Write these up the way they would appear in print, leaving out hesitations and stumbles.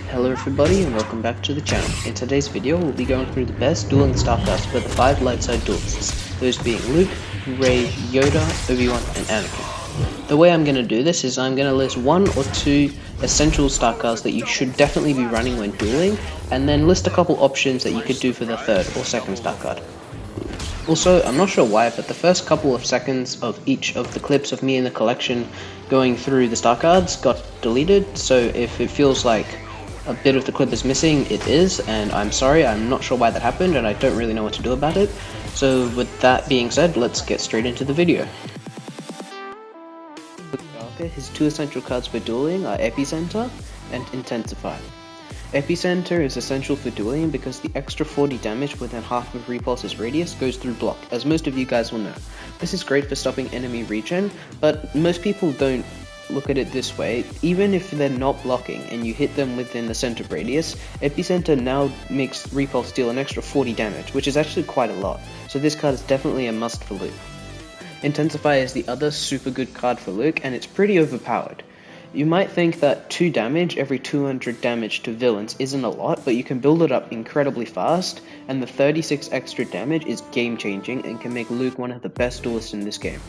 Hello everybody and welcome back to the channel. In today's video we'll be going through the best dueling starcasts for the 5 lightside duelists, those being Luke, Rey, Yoda, Obi-Wan and Anakin. The way I'm going to do this is I'm going to list 1 or 2 essential starcasts that you should definitely be running when dueling, and then list a couple options that you could do for the 3rd or 2nd starcard. Also, I'm not sure why, but the first couple of seconds of each of the clips of me in the collection going through the star cards got deleted, so if it feels like a bit of the clip is missing, it is, and I'm sorry, I'm not sure why that happened, and I don't really know what to do about it. So with that being said, let's get straight into the video. His 2 essential cards for dueling are Epicenter and Intensify. Epicenter is essential for dueling because the extra 40 damage within half of Repulse's radius goes through block, as most of you guys will know. This is great for stopping enemy regen, but most people don't look at it this way. Even if they're not blocking and you hit them within the center radius, Epicenter now makes Repulse deal an extra 40 damage, which is actually quite a lot, so this card is definitely a must for Luke. Intensify is the other super good card for Luke, and it's pretty overpowered. You might think that 2 damage every 200 damage to villains isn't a lot, but you can build it up incredibly fast, and the 36 extra damage is game changing and can make Luke one of the best duelists in this game.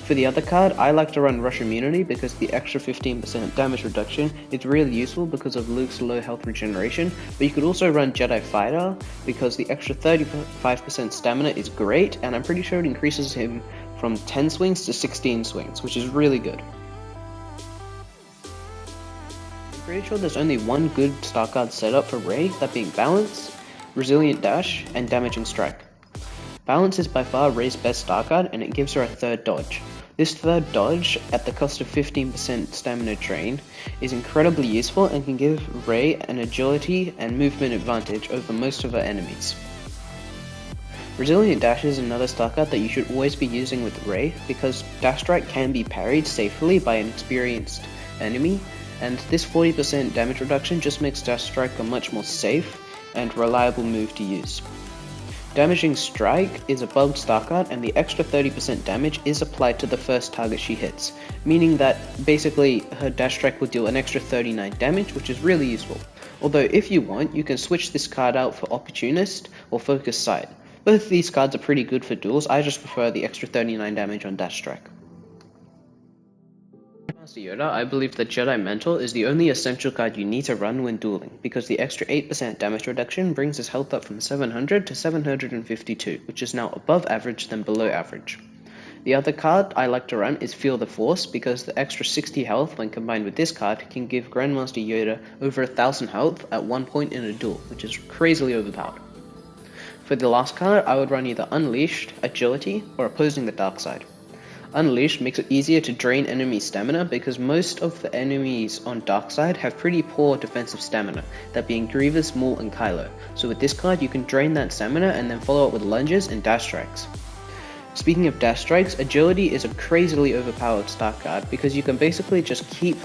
For the other card, I like to run Rush Immunity because the extra 15% damage reduction is really useful because of Luke's low health regeneration, but you could also run Jedi Fighter because the extra 35% stamina is great, and I'm pretty sure it increases him from 10 swings to 16 swings, which is really good. I'm pretty sure there's only one good star card setup for Rey, that being Balance, Resilient Dash, and Damaging Strike. Balance is by far Rey's best star card, and it gives her a 3rd dodge. This 3rd dodge, at the cost of 15% stamina drain, is incredibly useful and can give Rey an agility and movement advantage over most of her enemies. Resilient Dash is another star card that you should always be using with Rey because Dash Strike can be parried safely by an experienced enemy, and this 40% damage reduction just makes Dash Strike a much more safe and reliable move to use. Damaging Strike is a bugged star card, and the extra 30% damage is applied to the first target she hits, meaning that basically her Dash Strike will deal an extra 39 damage, which is really useful. Although if you want, you can switch this card out for Opportunist or Focus Sight. Both of these cards are pretty good for duels, I just prefer the extra 39 damage on Dash Strike. Master Yoda, I believe that Jedi Mantle is the only essential card you need to run when dueling, because the extra 8% damage reduction brings his health up from 700 to 752, which is now above average than below average. The other card I like to run is Feel the Force, because the extra 60 health when combined with this card can give Grandmaster Yoda over 1000 health at one point in a duel, which is crazily overpowered. For the last card, I would run either Unleashed, Agility, or Opposing the Dark Side. Unleashed makes it easier to drain enemy stamina because most of the enemies on Darkside have pretty poor defensive stamina, that being Grievous, Maul, and Kylo. So with this card you can drain that stamina and then follow up with lunges and dash strikes. Speaking of dash strikes, Agility is a crazily overpowered star card because you can basically just keep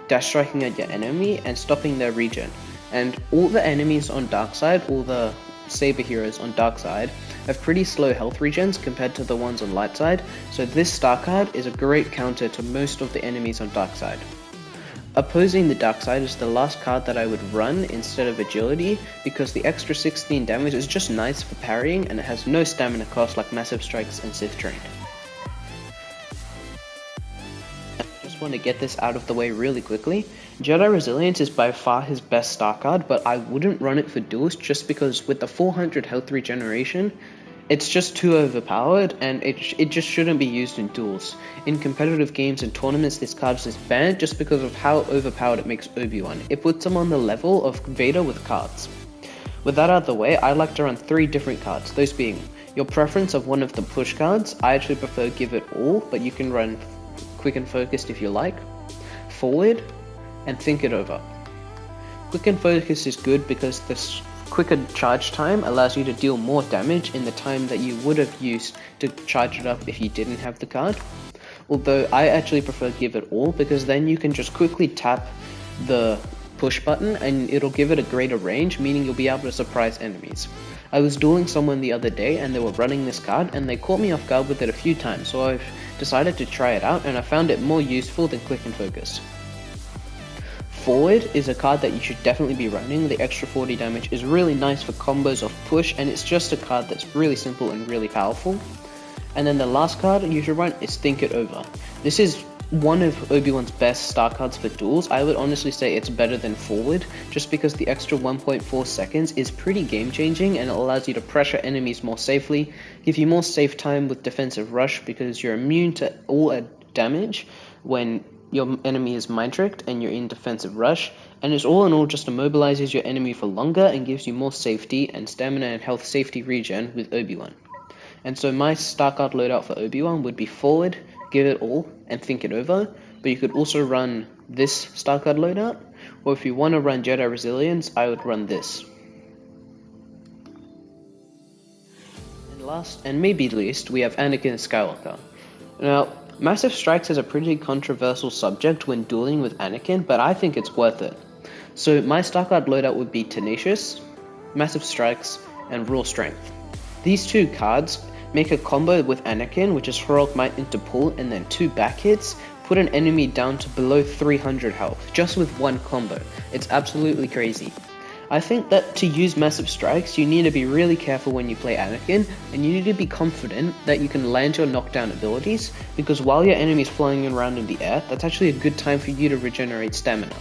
dash striking at your enemy and stopping their regen. And all the enemies on Darkside, all the Saber heroes on Darkside, have pretty slow health regens compared to the ones on Lightside, so this star card is a great counter to most of the enemies on Darkside. Opposing the Darkside is the last card that I would run instead of Agility, because the extra 16 damage is just nice for parrying and it has no stamina cost like Massive Strikes and Sith Drained. I just want to get this out of the way really quickly. Jedi Resilience is by far his best star card, but I wouldn't run it for duels just because with the 400 health regeneration, it's just too overpowered and it just shouldn't be used in duels. In competitive games and tournaments, this card is banned just because of how overpowered it makes Obi-Wan. It puts him on the level of Vader with cards. With that out of the way, I like to run 3 different cards, those being your preference of one of the push cards. I actually prefer Give It All, but you can run Quick and Focused if you like, Forward, and Think It Over. Quick and Focus is good because this quicker charge time allows you to deal more damage in the time that you would have used to charge it up if you didn't have the card. Although I actually prefer Give It All because then you can just quickly tap the push button and it'll give it a greater range, meaning you'll be able to surprise enemies. I was dueling someone the other day and they were running this card and they caught me off guard with it a few times, so I've decided to try it out and I found it more useful than Quick and Focus. Forward is a card that you should definitely be running. The extra 40 damage is really nice for combos of push, and it's just a card that's really simple and really powerful. And then the last card you should run is Think It Over. This is one of Obi-Wan's best star cards for duels. I would honestly say it's better than Forward, just because the extra 1.4 seconds is pretty game changing, and it allows you to pressure enemies more safely, give you more safe time with defensive rush because you're immune to all damage when your enemy is mind tricked and you're in defensive rush, and it's all in all just immobilizes your enemy for longer and gives you more safety and stamina and health safety regen with Obi-Wan. And so my star card loadout for Obi-Wan would be Forward, Give It All, and Think It Over, but you could also run this star card loadout, or if you want to run Jedi Resilience, I would run this. And last, and maybe least, we have Anakin Skywalker. Now, Massive Strikes is a pretty controversial subject when dueling with Anakin, but I think it's worth it. So my star card loadout would be Tenacious, Massive Strikes, and Raw Strength. These two cards make a combo with Anakin, which is Heroic Might into pull and then 2 back hits, put an enemy down to below 300 health, just with one combo. It's absolutely crazy. I think that to use Massive Strikes, you need to be really careful when you play Anakin, and you need to be confident that you can land your knockdown abilities, because while your enemy is flying around in the air, that's actually a good time for you to regenerate stamina.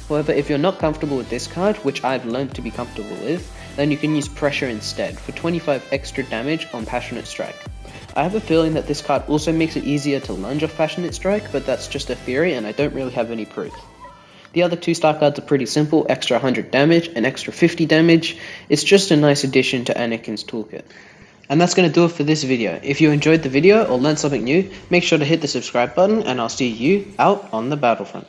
However, if you're not comfortable with this card, which I've learned to be comfortable with, then you can use Pressure instead for 25 extra damage on Passionate Strike. I have a feeling that this card also makes it easier to lunge off Passionate Strike, but that's just a theory and I don't really have any proof. The other 2 star cards are pretty simple, extra 100 damage and extra 50 damage. It's just a nice addition to Anakin's toolkit. And that's going to do it for this video. If you enjoyed the video or learned something new, make sure to hit the subscribe button and I'll see you out on the battlefront.